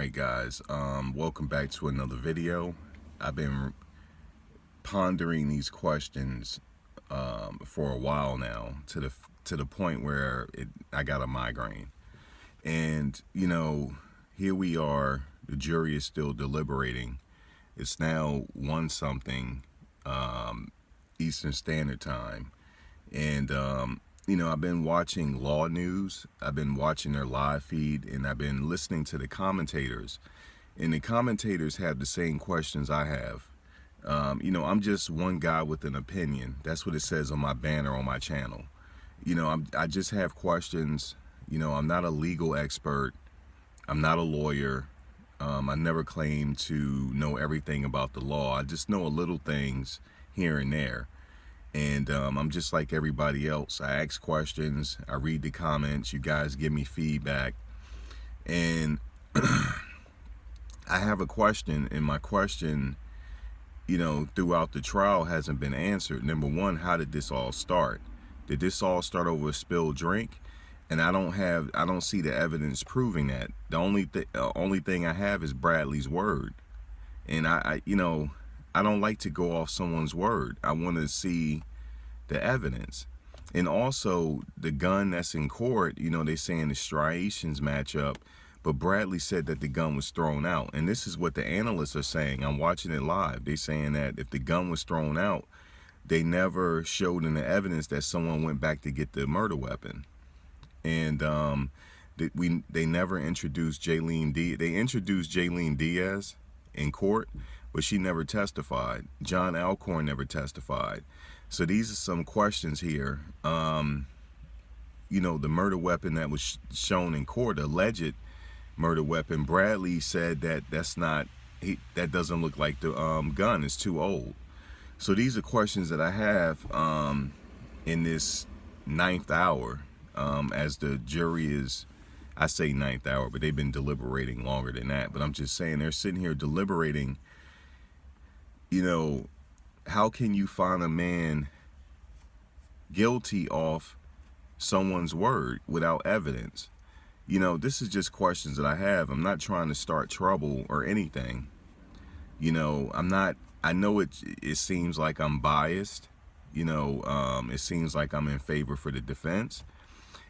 Alright guys, welcome back to another video. I've been pondering these questions for a while now, to the point where I got a migraine. And here we are, the jury is still deliberating. It's now 1 something Eastern Standard Time. And I've been watching Law News, I've been watching their live feed, and I've been listening to the commentators. And the commentators have the same questions I have. I'm just one guy with an opinion. That's what it says on my banner on my channel. I just have questions. I'm not a legal expert. I'm not a lawyer. I never claim to know everything about the law. I just know a little things here and there. And I'm just like everybody else. I ask questions, I read the comments, you guys give me feedback. And I have a question, and my question, throughout the trial hasn't been answered. Number one, how did this all start? Did this all start over a spilled drink? And I don't see the evidence proving that. The only thing I have is Bradley's word. And I don't like to go off someone's word. I want to see the evidence. And also the gun that's in court, they saying the striations match up, but Bradley said that the gun was thrown out. And this is what the analysts are saying. I'm watching it live. They're saying that if the gun was thrown out, they never showed in the evidence that someone went back to get the murder weapon. And they never introduced Jaylene Diaz. They introduced Jaylene Diaz in court, but she never testified. John Alcorn never testified. So these are some questions here. The murder weapon that was shown in court, alleged murder weapon, Bradley said that that doesn't look like the gun. It's too old. So these are questions that I have in this 9th hour, as the jury is, I say 9th hour, but they've been deliberating longer than that. But I'm just saying, they're sitting here deliberating. How can you find a man guilty off someone's word without evidence? This is just questions that I have. I'm not trying to start trouble or anything. I know it seems like I'm biased. It seems like I'm in favor for the defense.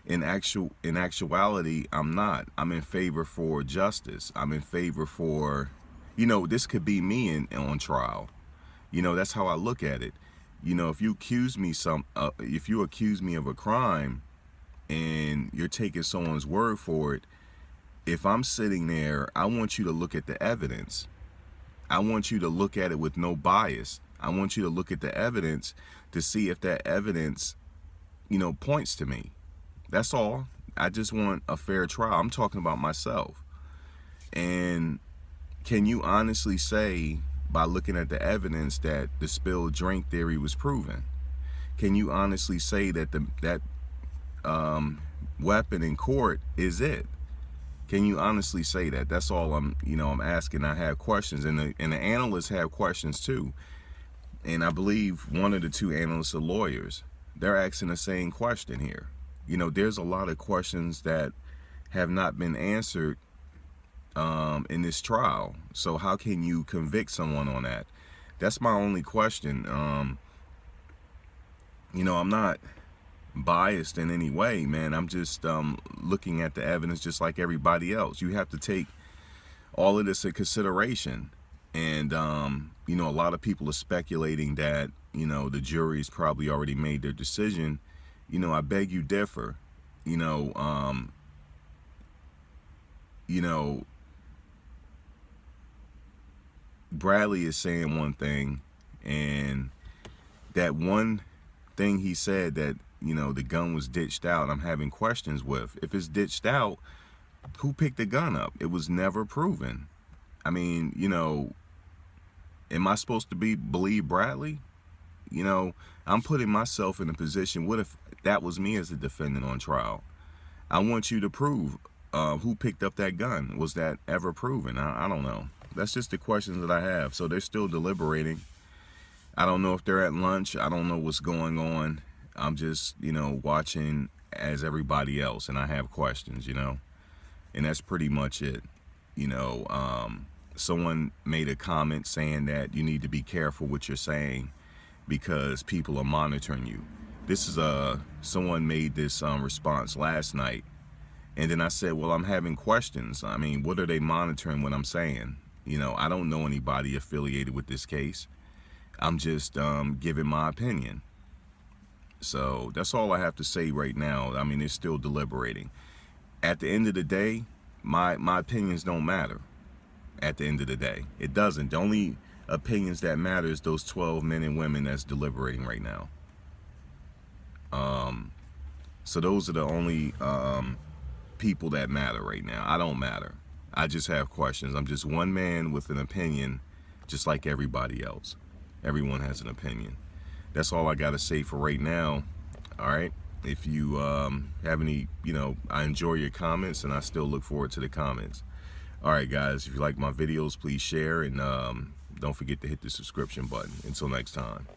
In actuality, I'm not. I'm in favor for justice. I'm in favor for, this could be me on trial. That's how I look at it. If you accuse me of a crime and you're taking someone's word for it, if I'm sitting there, I want you to look at the evidence. I want you to look at it with no bias. I want you to look at the evidence to see if that evidence, points to me. That's all. I just want a fair trial. I'm talking about myself. And can you honestly say, by looking at the evidence, that the spilled drink theory was proven? Can you honestly say that that weapon in court is it? Can you honestly say that? That's all I'm asking. I have questions, and the analysts have questions too. And I believe one of the 2 analysts are lawyers. They're asking the same question here. There's a lot of questions that have not been answered in this trial. So how can you convict someone on that? That's my only question. I'm not biased in any way, man. I'm just looking at the evidence just like everybody else. You have to take all of this in consideration. And a lot of people are speculating that the jury's probably already made their decision. I beg you differ. Bradley is saying one thing, and that one thing he said, that the gun was ditched out, I'm having questions with. If it's ditched out, who picked the gun up? It was never proven. I mean, am I supposed to believe Bradley? I'm putting myself in a position, what if that was me as a defendant on trial? I want you to prove who picked up that gun. Was that ever proven? I don't know. That's just the questions that I have. So they're still deliberating. I don't know if they're at lunch. I don't know what's going on. I'm just, watching as everybody else, and I have questions, and that's pretty much it. Someone made a comment saying that you need to be careful what you're saying because people are monitoring you. This is someone made this response last night, and then I said, well, I'm having questions. I mean, what are they monitoring what I'm saying? I don't know anybody affiliated with this case. I'm just giving my opinion. So that's all I have to say right now. I mean, it's still deliberating. At the end of the day, my opinions don't matter. At the end of the day, it doesn't. The only opinions that matter is those 12 men and women that's deliberating right now. So those are the only people that matter right now. I don't matter. I just have questions. I'm just one man with an opinion, just like everybody else. Everyone has an opinion. That's all I got to say for right now. All right. If you have any, I enjoy your comments, and I still look forward to the comments. All right, guys, if you like my videos, please share, and don't forget to hit the subscription button. Until next time.